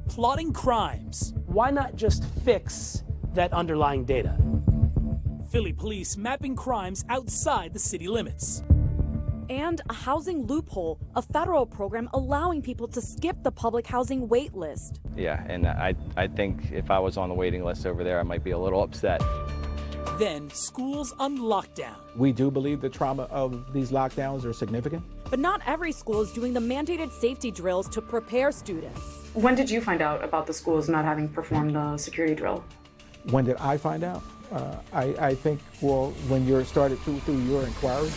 plotting crimes. Why not just fix that underlying data? Philly police mapping crimes outside the city limits. And a housing loophole, a federal program allowing people to skip the public housing wait list. Yeah, and I think if I was on the waiting list over there, I might be a little upset. Then schools on lockdown. We do believe the trauma of these lockdowns are significant. But not every school is doing the mandated safety drills to prepare students. When did you find out about the schools not having performed the security drill? When did I find out? I think, well, when you started through your inquiry.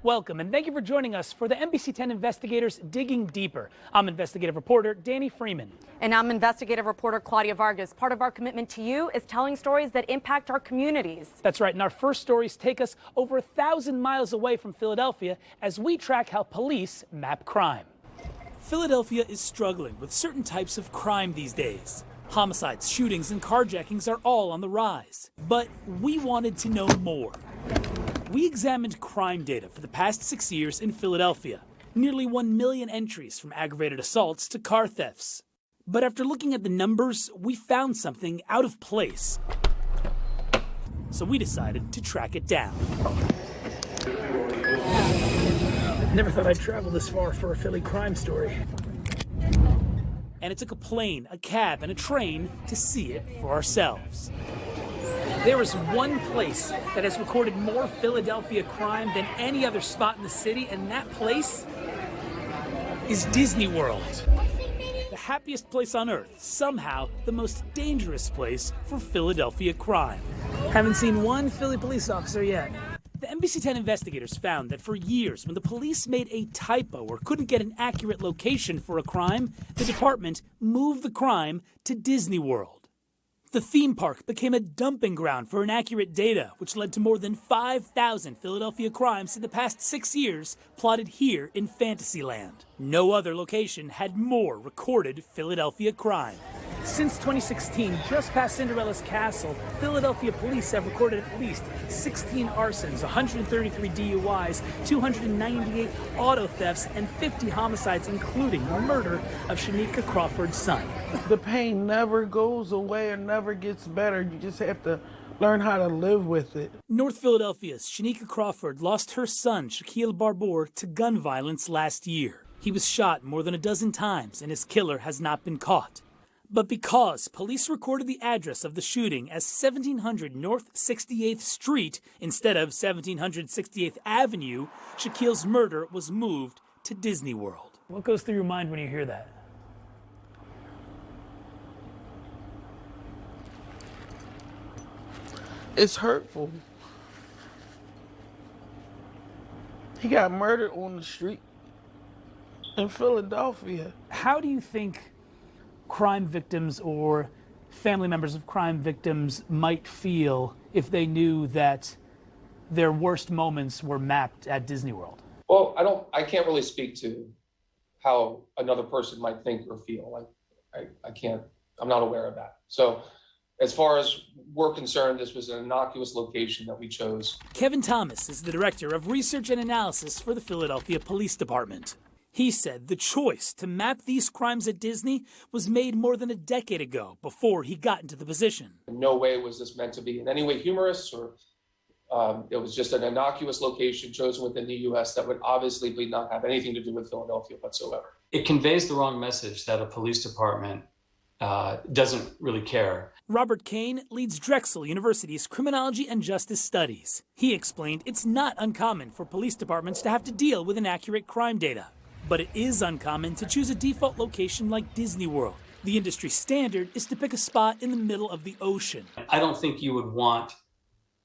Welcome, and thank you for joining us for the NBC10 Investigators Digging Deeper. I'm investigative reporter Danny Freeman. And I'm investigative reporter Claudia Vargas. Part of our commitment to you is telling stories that impact our communities. That's right, and our first stories take us over 1,000 miles away from Philadelphia as we track how police map crime. Philadelphia is struggling with certain types of crime these days. Homicides, shootings, and carjackings are all on the rise. But we wanted to know more. We examined crime data for the past 6 years in Philadelphia. Nearly 1 million entries from aggravated assaults to car thefts. But after looking at the numbers, we found something out of place. So we decided to track it down. Never thought I'd travel this far for a Philly crime story. And it took a plane, a cab, and a train to see it for ourselves. There is one place that has recorded more Philadelphia crime than any other spot in the city, and that place is Disney World. The happiest place on earth, somehow the most dangerous place for Philadelphia crime. Haven't seen one Philly police officer yet. The NBC10 investigators found that for years, when the police made a typo or couldn't get an accurate location for a crime, the department moved the crime to Disney World. The theme park became a dumping ground for inaccurate data, which led to more than 5,000 Philadelphia crimes in the past 6 years plotted here in Fantasyland. No other location had more recorded Philadelphia crime. Since 2016, just past Cinderella's castle, Philadelphia police have recorded at least 16 arsons, 133 DUIs, 298 auto thefts, and 50 homicides, including the murder of Shanika Crawford's son. The pain never goes away or never gets better. You just have to learn how to live with it. North Philadelphia's Shanika Crawford lost her son, Shaquille Barbour, to gun violence last year. He was shot more than a dozen times, and his killer has not been caught. But because police recorded the address of the shooting as 1700 North 68th Street instead of 1700 68th Avenue, Shaquille's murder was moved to Disney World. What goes through your mind when you hear that? It's hurtful. He got murdered on the street in Philadelphia. How do you think crime victims or family members of crime victims might feel if they knew that their worst moments were mapped at Disney World? Well, I can't really speak to how another person might think or feel. I'm not aware of that. So as far as we're concerned, this was an innocuous location that we chose. Kevin Thomas is the director of research and analysis for the Philadelphia Police Department. He said the choice to map these crimes at Disney was made more than a decade ago, before he got into the position. In no way was this meant to be in any way humorous, or it was just an innocuous location chosen within the U.S. that would obviously not have anything to do with Philadelphia whatsoever. It conveys the wrong message that a police department doesn't really care. Robert Kane leads Drexel University's Criminology and Justice Studies. He explained it's not uncommon for police departments to have to deal with inaccurate crime data. But it is uncommon to choose a default location like Disney World. The industry standard is to pick a spot in the middle of the ocean. I don't think you would want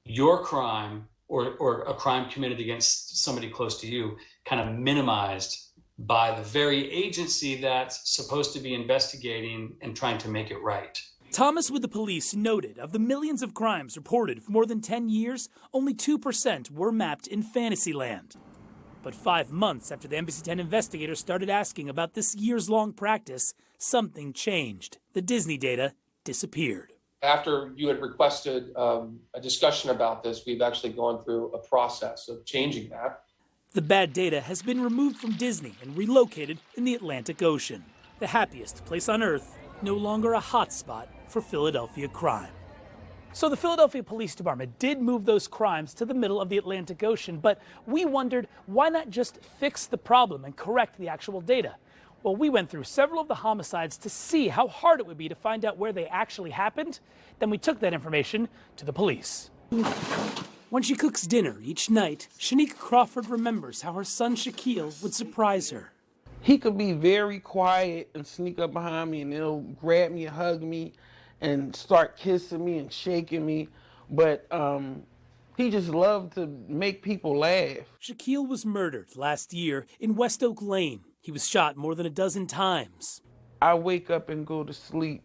your crime or a crime committed against somebody close to you kind of minimized by the very agency that's supposed to be investigating and trying to make it right. Thomas with the police noted of the millions of crimes reported for more than 10 years, only 2% were mapped in Fantasyland. But 5 months after the NBC10 investigators started asking about this years-long practice, something changed. The Disney data disappeared. After you had requested a discussion about this, we've actually gone through a process of changing that. The bad data has been removed from Disney and relocated in the Atlantic Ocean. The happiest place on Earth, no longer a hotspot for Philadelphia crime. So the Philadelphia Police Department did move those crimes to the middle of the Atlantic Ocean, but we wondered, why not just fix the problem and correct the actual data? Well, we went through several of the homicides to see how hard it would be to find out where they actually happened. Then we took that information to the police. When she cooks dinner each night, Shanika Crawford remembers how her son Shaquille would surprise her. He could be very quiet and sneak up behind me, and he'll grab me and hug me and start kissing me and shaking me. But he just loved to make people laugh. Shaquille was murdered last year in West Oak Lane. He was shot more than a dozen times. I wake up and go to sleep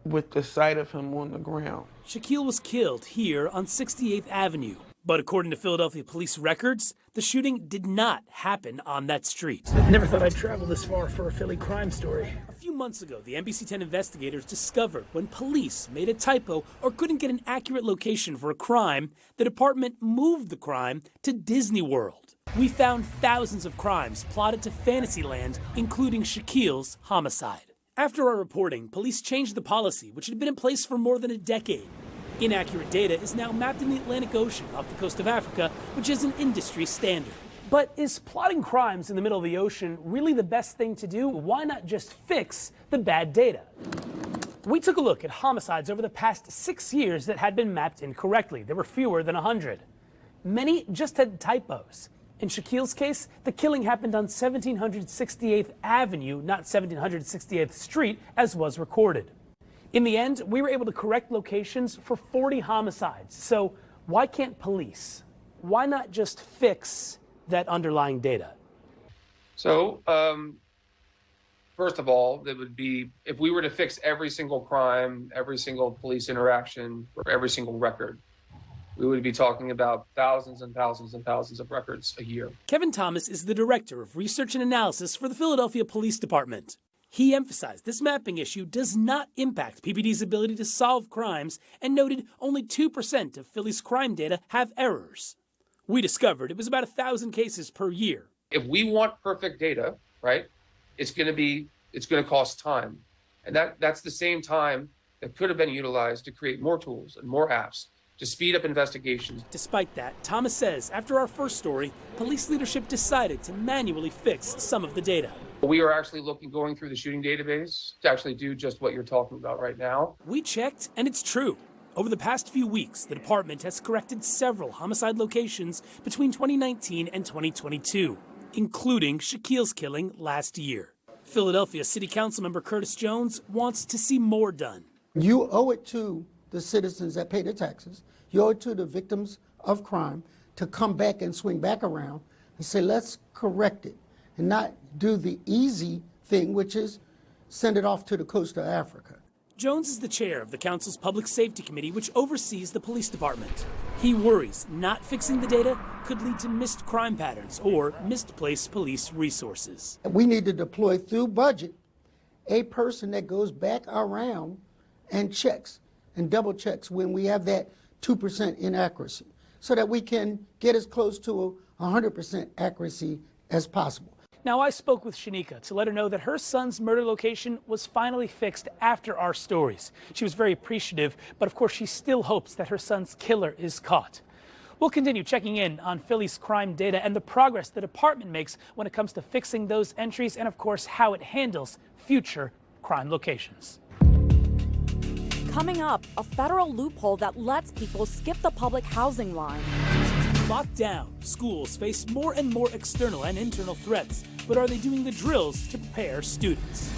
with the sight of him on the ground. Shaquille was killed here on 68th Avenue. But according to Philadelphia police records, the shooting did not happen on that street. Never thought I'd travel this far for a Philly crime story. A few months ago, the NBC10 investigators discovered when police made a typo or couldn't get an accurate location for a crime, the department moved the crime to Disney World. We found thousands of crimes plotted to Fantasyland, including Shaquille's homicide. After our reporting, police changed the policy, which had been in place for more than a decade. Inaccurate data is now mapped in the Atlantic Ocean off the coast of Africa, which is an industry standard. But is plotting crimes in the middle of the ocean really the best thing to do? Why not just fix the bad data? We took a look at homicides over the past 6 years that had been mapped incorrectly. There were fewer than 100. Many just had typos. In Shaquille's case, the killing happened on 1768th Avenue, not 1768th Street, as was recorded. In the end, we were able to correct locations for 40 homicides. So why can't police? Why not just fix that underlying data? So, first of all, that would be, if we were to fix every single crime, every single police interaction, or every single record, we would be talking about thousands and thousands and thousands of records a year. Kevin Thomas is the director of research and analysis for the Philadelphia Police Department. He emphasized this mapping issue does not impact PPD's ability to solve crimes and noted only 2% of Philly's crime data have errors. We discovered it was about 1,000 cases per year. If we want perfect data, right, it's going to cost time. And that's the same time that could have been utilized to create more tools and more apps to speed up investigations. Despite that, Thomas says after our first story, police leadership decided to manually fix some of the data. We are actually going through the shooting database to actually do just what you're talking about right now. We checked, and it's true. Over the past few weeks, the department has corrected several homicide locations between 2019 and 2022, including Shaquille's killing last year. Philadelphia City Council member Curtis Jones wants to see more done. You owe it to the citizens that pay their taxes. You owe it to the victims of crime to come back and swing back around and say, let's correct it, and not do the easy thing, which is send it off to the coast of Africa. Jones is the chair of the council's Public Safety Committee, which oversees the police department. He worries not fixing the data could lead to missed crime patterns or misplaced police resources. We need to deploy through budget a person that goes back around and checks and double checks when we have that 2% inaccuracy, so that we can get as close to 100% accuracy as possible. Now, I spoke with Shanika to let her know that her son's murder location was finally fixed after our stories. She was very appreciative, but of course she still hopes that her son's killer is caught. We'll continue checking in on Philly's crime data and the progress the department makes when it comes to fixing those entries and, of course, how it handles future crime locations. Coming up, a federal loophole that lets people skip the public housing line. Locked down, schools face more and more external and internal threats, but are they doing the drills to prepare students?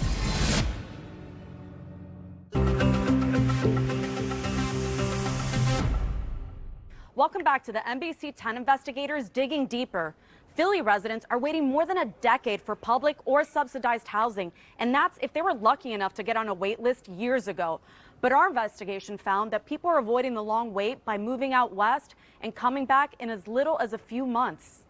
Welcome back to the NBC10 Investigators Digging Deeper. Philly residents are waiting more than a decade for public or subsidized housing, and that's if they were lucky enough to get on a wait list years ago. But our investigation found that people are avoiding the long wait by moving out west and coming back in as little as a few months.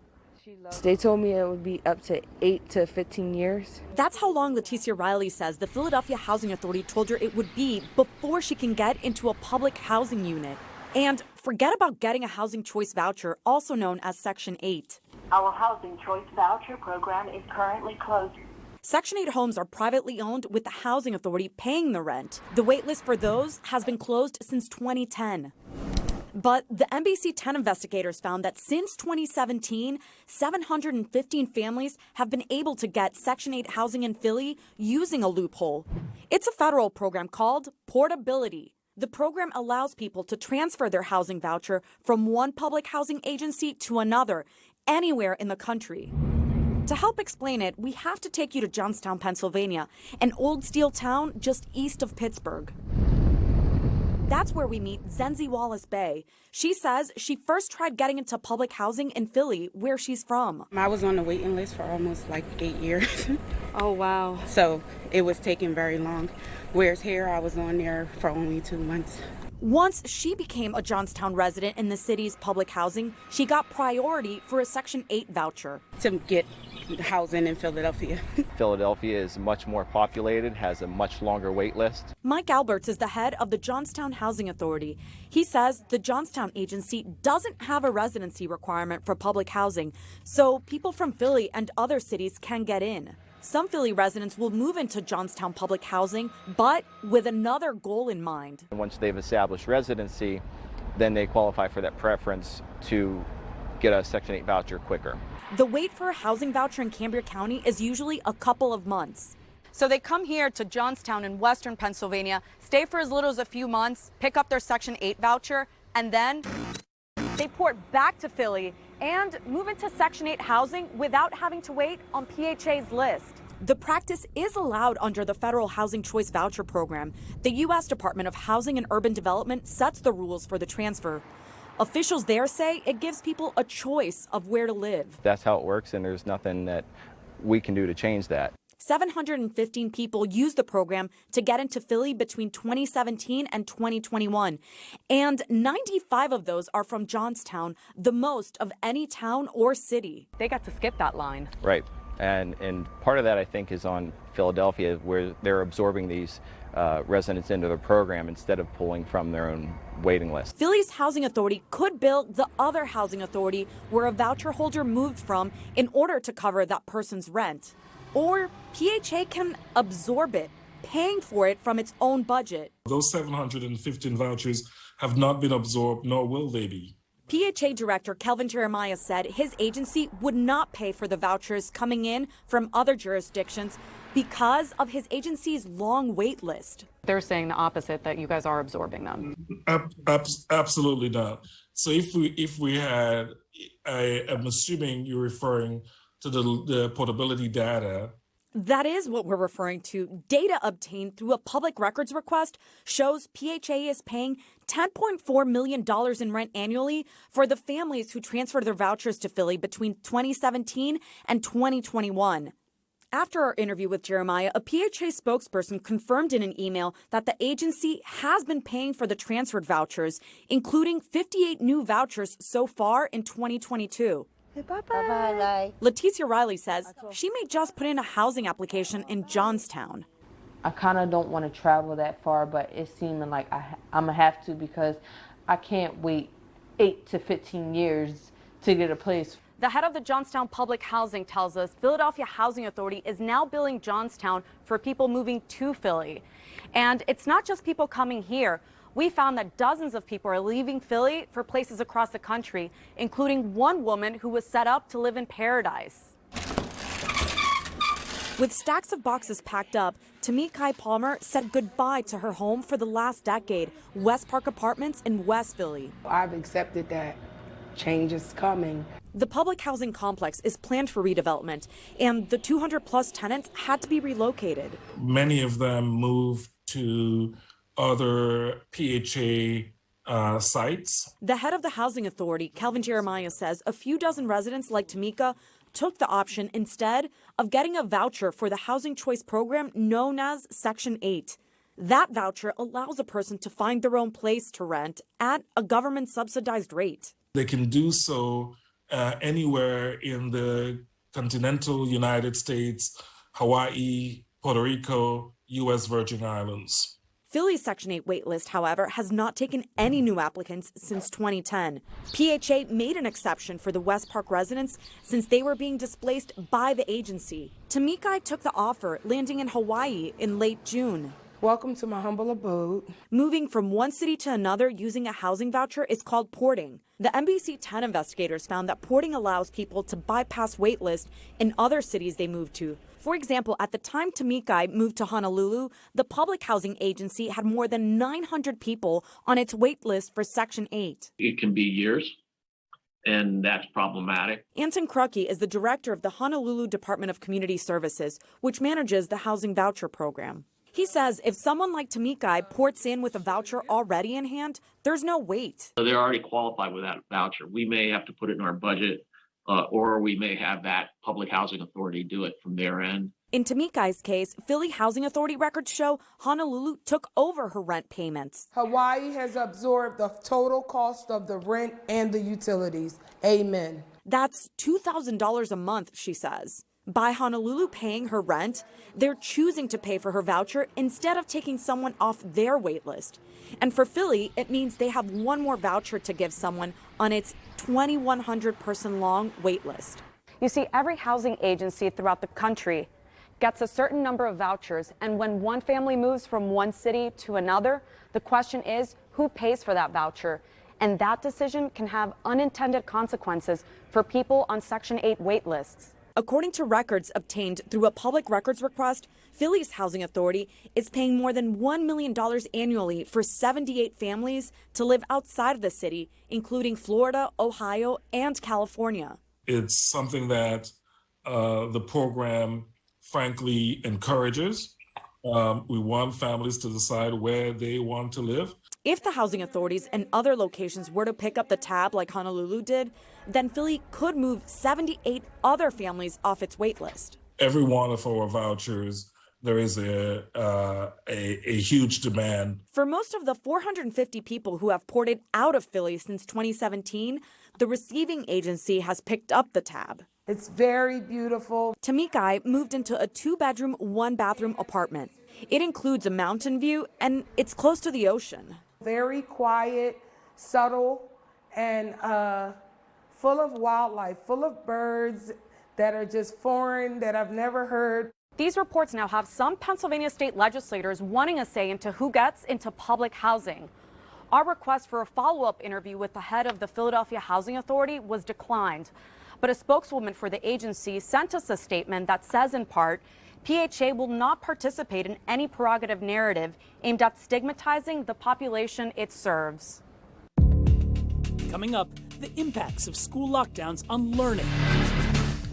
They told me it would be up to 8 to 15 years. That's how long Leticia Riley says the Philadelphia Housing Authority told her it would be before she can get into a public housing unit. And forget about getting a housing choice voucher, also known as Section 8. Our housing choice voucher program is currently closed. Section 8 homes are privately owned with the Housing Authority paying the rent. The waitlist for those has been closed since 2010. But the NBC10 investigators found that since 2017, 715 families have been able to get Section 8 housing in Philly using a loophole. It's a federal program called Portability. The program allows people to transfer their housing voucher from one public housing agency to another, anywhere in the country. To help explain it, we have to take you to Johnstown, Pennsylvania, an old steel town just east of Pittsburgh. That's where we meet Zenzi Wallace Bay. She says she first tried getting into public housing in Philly, where she's from. I was on the waiting list for almost like 8 years. Oh, wow. So it was taking very long. Whereas here, I was on there for only 2 months. Once she became a Johnstown resident in the city's public housing, she got priority for a Section 8 voucher. To get housing in Philadelphia. Philadelphia is much more populated, has a much longer wait list. Mike Alberts is the head of the Johnstown Housing Authority. He says the Johnstown agency doesn't have a residency requirement for public housing, so people from Philly and other cities can get in. Some Philly residents will move into Johnstown public housing, but with another goal in mind. Once they've established residency, then they qualify for that preference to get a Section 8 voucher quicker. The wait for a housing voucher in Cambria County is usually a couple of months. So they come here to Johnstown in western Pennsylvania, stay for as little as a few months, pick up their Section 8 voucher, and then they port back to Philly and move into Section 8 housing without having to wait on PHA's list. The practice is allowed under the Federal Housing Choice Voucher Program. The U.S. Department of Housing and Urban Development sets the rules for the transfer. Officials there say it gives people a choice of where to live. That's how it works, and there's nothing that we can do to change that. 715 people used the program to get into Philly between 2017 and 2021. And 95 of those are from Johnstown, the most of any town or city. They got to skip that line. Right. And part of that, I think, is on Philadelphia, where they're absorbing these residents into the program instead of pulling from their own waiting list. Philly's housing authority could build the other housing authority where a voucher holder moved from in order to cover that person's rent. Or PHA can absorb it, paying for it from its own budget. Those 715 vouchers have not been absorbed, nor will they be. PHA Director Kelvin Jeremiah said his agency would not pay for the vouchers coming in from other jurisdictions because of his agency's long wait list. They're saying the opposite, that you guys are absorbing them. Absolutely not. So if we had, I'm assuming you're referring to the portability data. That is what we're referring to. Data obtained through a public records request shows PHA is paying $10.4 million in rent annually for the families who transferred their vouchers to Philly between 2017 and 2021. After our interview with Jeremiah, a PHA spokesperson confirmed in an email that the agency has been paying for the transferred vouchers, including 58 new vouchers so far in 2022. Bye-bye. Leticia Riley says she may just put in a housing application in Johnstown. I kind of don't want to travel that far, but it's seeming like I'm going to have to because I can't wait 8 to 15 years to get a place. The head of the Johnstown Public Housing tells us Philadelphia Housing Authority is now billing Johnstown for people moving to Philly. And it's not just people coming here. We found that dozens of people are leaving Philly for places across the country, including one woman who was set up to live in Paradise. With stacks of boxes packed up, Tamikai Palmer said goodbye to her home for the last decade, West Park Apartments in West Philly. I've accepted that change is coming. The public housing complex is planned for redevelopment, and the 200-plus tenants had to be relocated. Many of them moved to other PHA sites. The head of the housing authority, Kelvin Jeremiah, says a few dozen residents like Tamika took the option instead of getting a voucher for the housing choice program known as Section 8. That voucher allows a person to find their own place to rent at a government subsidized rate. They can do so anywhere in the continental United States, Hawaii, Puerto Rico, U.S. Virgin Islands. Philly's Section 8 waitlist, however, has not taken any new applicants since 2010. PHA made an exception for the West Park residents since they were being displaced by the agency. Tamikai took the offer, landing in Hawaii in late June. Welcome to my humble abode. Moving from one city to another using a housing voucher is called porting. The NBC10 investigators found that porting allows people to bypass waitlists in other cities they move to. For example, at the time Tamikai moved to Honolulu, the public housing agency had more than 900 people on its wait list for Section 8. It can be years, and that's problematic. Anton Krucki is the director of the Honolulu Department of Community Services, which manages the housing voucher program. He says if someone like Tamikai ports in with a voucher already in hand, there's no wait. So they're already qualified with that voucher. We may have to put it in our budget, or we may have that public housing authority do it from their end. In Tamikai's case, Philly Housing Authority records show Honolulu took over her rent payments. Hawaii has absorbed the total cost of the rent and the utilities. Amen. That's $2,000 a month, she says. By Honolulu paying her rent, they're choosing to pay for her voucher instead of taking someone off their wait list. And for Philly, it means they have one more voucher to give someone on its 2,100-person-long wait list. You see, every housing agency throughout the country gets a certain number of vouchers, and when one family moves from one city to another, the question is who pays for that voucher? And that decision can have unintended consequences for people on Section 8 wait lists. According to records obtained through a public records request, Philly's Housing Authority is paying more than $1 million annually for 78 families to live outside of the city, including Florida, Ohio, and California. It's something that the program, frankly, encourages. We want families to decide where they want to live. If the housing authorities and other locations were to pick up the tab like Honolulu did, then Philly could move 78 other families off its wait list. Every one of our vouchers, there is a huge demand. For most of the 450 people who have ported out of Philly since 2017, the receiving agency has picked up the tab. It's very beautiful. Tamikai moved into a 2-bedroom, 1-bathroom apartment. It includes a mountain view and it's close to the ocean. Very quiet, subtle, and full of wildlife, full of birds that are just foreign, that I've never heard. These reports now have some Pennsylvania state legislators wanting a say into who gets into public housing. Our request for a follow-up interview with the head of the Philadelphia Housing Authority was declined. But a spokeswoman for the agency sent us a statement that says, in part, PHA will not participate in any prerogative narrative aimed at stigmatizing the population it serves. Coming up, the impacts of school lockdowns on learning.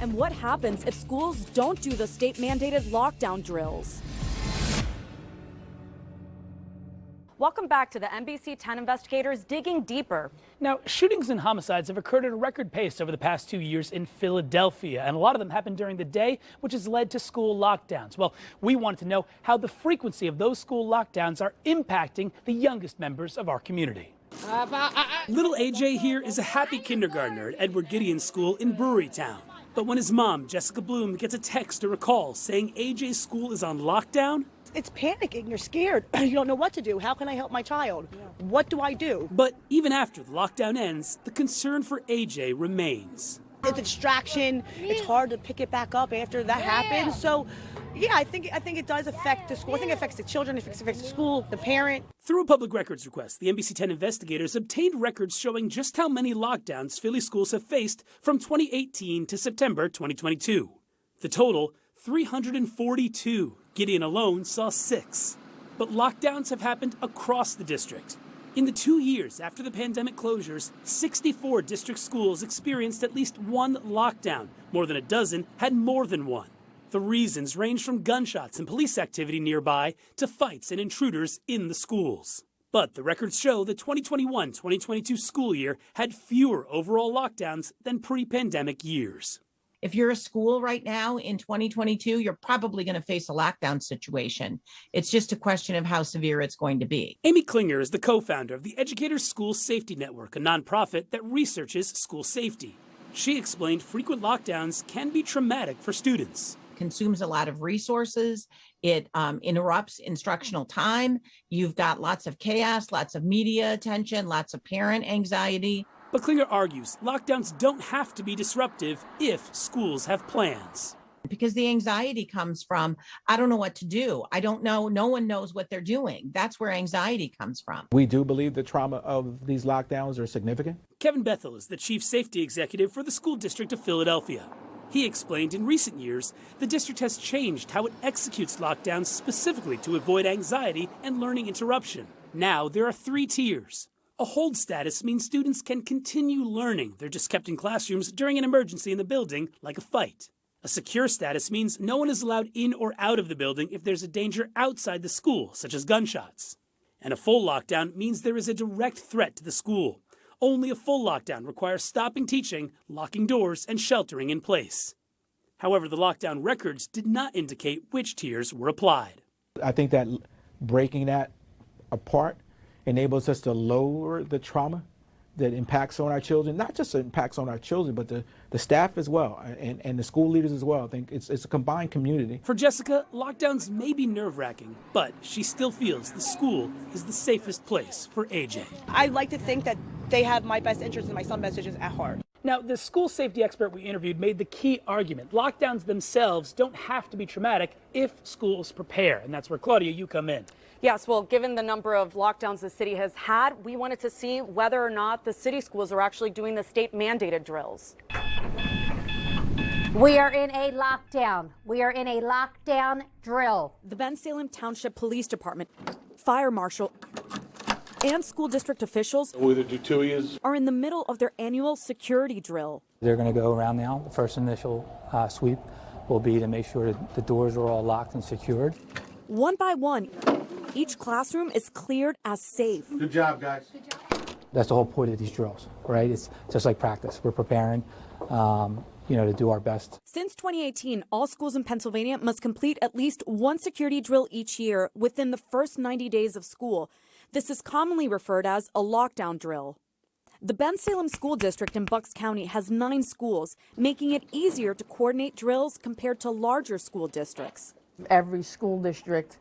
And what happens if schools don't do the state-mandated lockdown drills? Welcome back to the NBC10 Investigators digging deeper. Now, shootings and homicides have occurred at a record pace over the past 2 years in Philadelphia, and a lot of them happened during the day, which has led to school lockdowns. Well, we wanted to know how the frequency of those school lockdowns are impacting the youngest members of our community. Little AJ here is a happy kindergartner at Edward Gideon School in Brewery Town. But when his mom, Jessica Bloom, gets a text or a call saying AJ's school is on lockdown, it's panicking. You're scared. You don't know what to do. How can I help my child? What do I do? But even after the lockdown ends, the concern for AJ remains. It's a distraction. It's hard to pick it back up after that happens. So, yeah, I think it does affect the school. I think it affects the children. It affects the school, the parent. Through a public records request, the NBC10 investigators obtained records showing just how many lockdowns Philly schools have faced from 2018 to September 2022. The total, 342. Gideon alone saw 6. But lockdowns have happened across the district. In the 2 years after the pandemic closures, 64 district schools experienced at least one lockdown. More than a dozen had more than one. The reasons range from gunshots and police activity nearby to fights and intruders in the schools. But the records show the 2021-2022 school year had fewer overall lockdowns than pre-pandemic years. If you're a school right now in 2022, you're probably going to face a lockdown situation. It's just a question of how severe it's going to be. Amy Klinger is the co-founder of the Educators School Safety Network, a nonprofit that researches school safety. She explained frequent lockdowns can be traumatic for students. Consumes a lot of resources. It interrupts instructional time. You've got lots of chaos, lots of media attention, lots of parent anxiety. But Klinger argues lockdowns don't have to be disruptive if schools have plans. Because the anxiety comes from, I don't know what to do. I don't know. No one knows what they're doing. That's where anxiety comes from. We do believe the trauma of these lockdowns are significant. Kevin Bethel is the chief safety executive for the school district of Philadelphia. He explained in recent years, the district has changed how it executes lockdowns specifically to avoid anxiety and learning interruption. Now there are 3 tiers. A hold status means students can continue learning. They're just kept in classrooms during an emergency in the building, like a fight. A secure status means no one is allowed in or out of the building if there's a danger outside the school, such as gunshots. And a full lockdown means there is a direct threat to the school. Only a full lockdown requires stopping teaching, locking doors, and sheltering in place. However, the lockdown records did not indicate which tiers were applied. I think that breaking that apart enables us to lower the trauma that impacts on our children, not just impacts on our children, but the staff as well, and the school leaders as well. I think it's a combined community. For Jessica, lockdowns may be nerve-wracking, but she still feels the school is the safest place for AJ. I like to think that they have my best interests and my son's best interests at heart. Now, the school safety expert we interviewed made the key argument. Lockdowns themselves don't have to be traumatic if schools prepare, and that's where, Claudia, you come in. Yes, well, given the number of lockdowns the city has had, we wanted to see whether or not the city schools are actually doing the state-mandated drills. We are in a lockdown. We are in a lockdown drill. The Ben Salem Township Police Department, fire marshal, and school district officials are in the middle of their annual security drill. They're going to go around now. The first initial sweep will be to make sure that the doors are all locked and secured. One by one, each classroom is cleared as safe. Good job, guys. That's the whole point of these drills, right? It's just like practice. We're preparing, to do our best. Since 2018, all schools in Pennsylvania must complete at least one security drill each year within the first 90 days of school. This is commonly referred as a lockdown drill. The Ben Salem School District in Bucks County has 9 schools, making it easier to coordinate drills compared to larger school districts. Every school district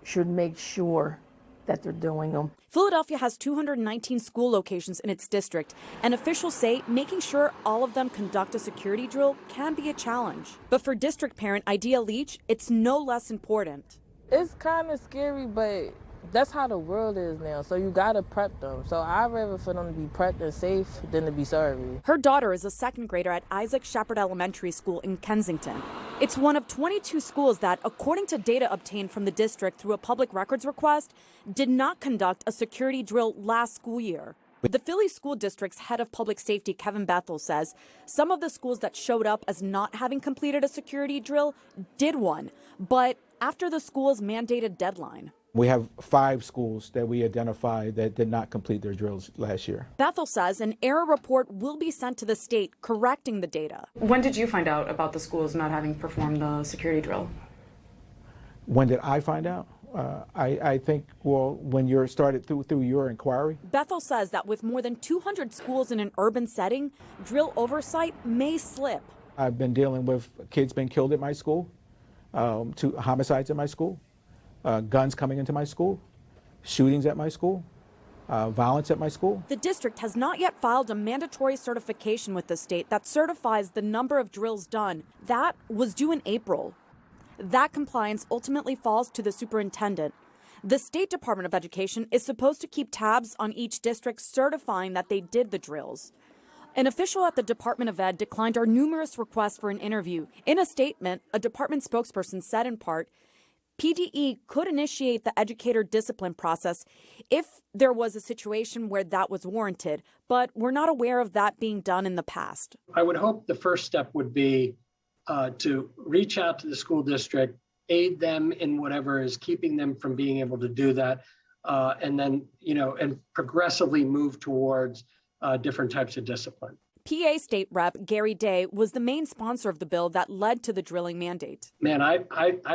should make sure that they're doing them. Philadelphia has 219 school locations in its district, and officials say making sure all of them conduct a security drill can be a challenge. But for district parent Idea Leach, it's no less important. It's kind of scary, but that's how the world is now, so you gotta prep them. So I'd rather for them to be prepped and safe than to be sorry. Her daughter is a second grader at Isaac Shepherd Elementary School in Kensington. It's one of 22 schools that, according to data obtained from the district through a public records request, did not conduct a security drill last school year. The Philly School District's head of public safety, Kevin Bethel, says some of the schools that showed up as not having completed a security drill did one, but after the school's mandated deadline. We have 5 schools that we identified that did not complete their drills last year. Bethel says an error report will be sent to the state correcting the data. When did you find out about the schools not having performed the security drill? When did I find out? I think, when you started through your inquiry. Bethel says that with more than 200 schools in an urban setting, drill oversight may slip. I've been dealing with kids being killed at my school, 2 homicides at my school. Guns coming into my school, shootings at my school, violence at my school. The district has not yet filed a mandatory certification with the state that certifies the number of drills done. That was due in April. That compliance ultimately falls to the superintendent. The State Department of Education is supposed to keep tabs on each district certifying that they did the drills. An official at the Department of Ed declined our numerous requests for an interview. In a statement, a department spokesperson said in part, PDE could initiate the educator discipline process if there was a situation where that was warranted, but we're not aware of that being done in the past. I would hope the first step would be to reach out to the school district, aid them in whatever is keeping them from being able to do that, and then, and progressively move towards different types of discipline. PA State Rep Gary Day was the main sponsor of the bill that led to the drilling mandate. Man, I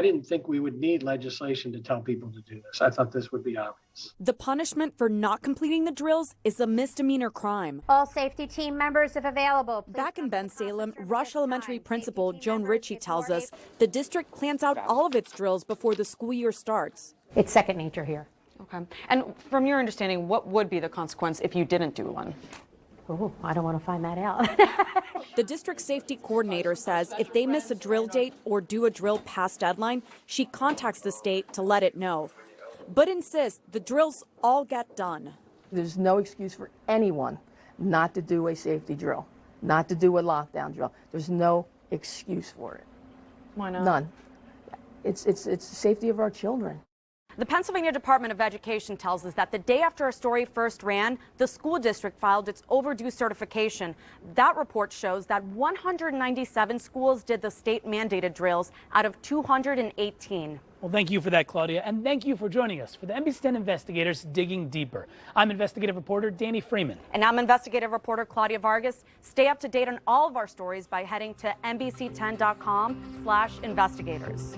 didn't think we would need legislation to tell people to do this. I thought this would be obvious. The punishment for not completing the drills is a misdemeanor crime. All safety team members, if available. Back in Bensalem, Rush Elementary Principal Joan Ritchie tells us the district plans out all of its drills before the school year starts. It's second nature here. Okay. And from your understanding, what would be the consequence if you didn't do one? Oh, I don't want to find that out. The district safety coordinator says if they miss a drill date or do a drill past deadline, she contacts the state to let it know, but insists the drills all get done. There's no excuse for anyone not to do a safety drill, not to do a lockdown drill. There's no excuse for it. Why not? None. It's the safety of our children. The Pennsylvania Department of Education tells us that the day after our story first ran, the school district filed its overdue certification. That report shows that 197 schools did the state-mandated drills out of 218. Well, thank you for that, Claudia, and thank you for joining us for the NBC10 Investigators Digging Deeper. I'm investigative reporter Danny Freeman. And I'm investigative reporter Claudia Vargas. Stay up to date on all of our stories by heading to NBC10.com/investigators.